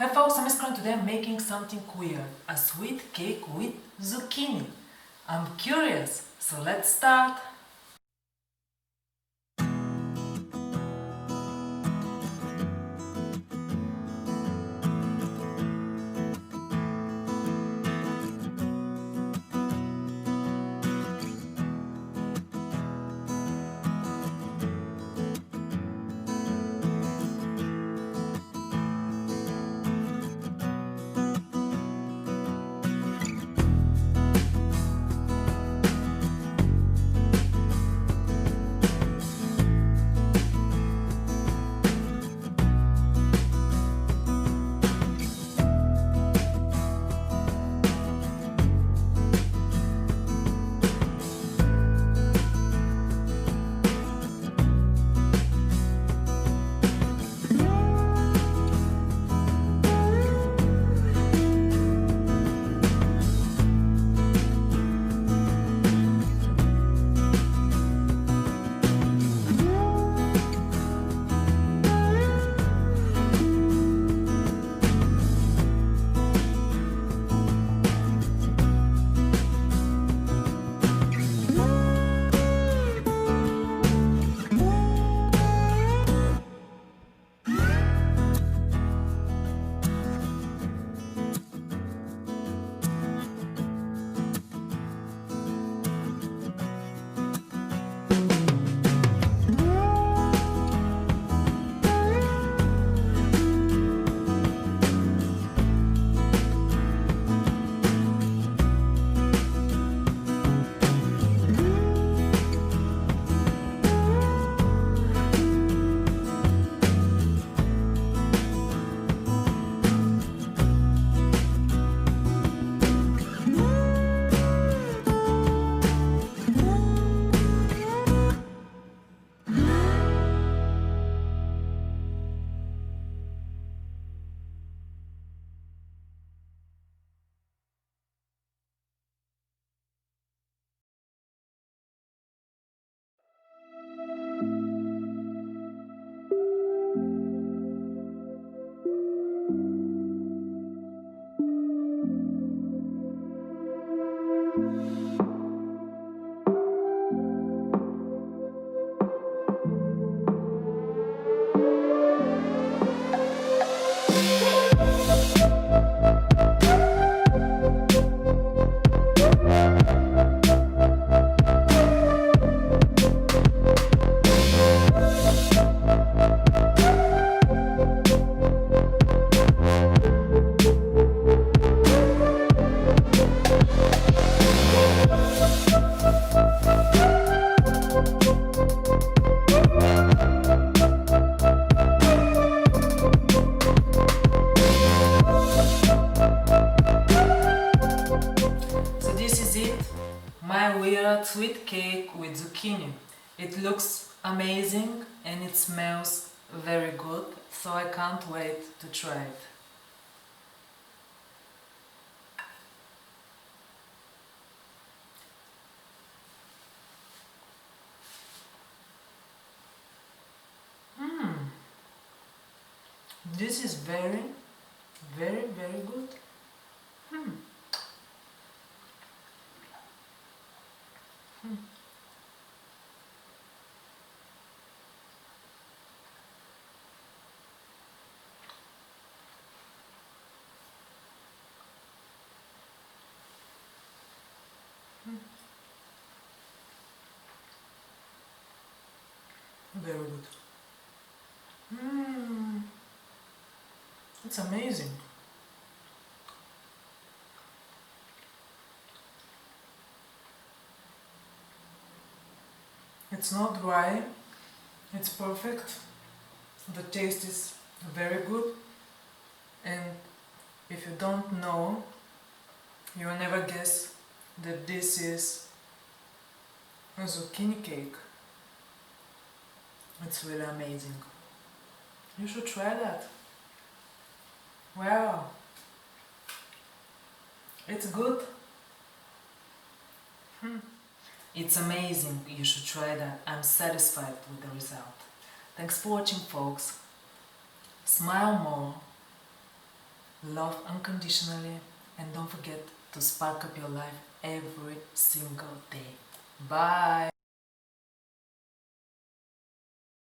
Hi folks, I'm Iskran. Today I'm making something weird, a sweet cake with zucchini. I'm curious, so let's start. My weird sweet cake with zucchini. It looks amazing and it smells very good, so I can't wait to try it. This is very good. Very good. It's amazing. It's not dry, it's perfect. The taste is very good, and if you don't know, you will never guess that this is a zucchini cake. It's really amazing. You should try that. Wow, it's good. It's amazing. You should try that. I'm satisfied with the result. Thanks for watching, folks. Smile more love unconditionally, and don't forget to spark up your life every single day. Bye!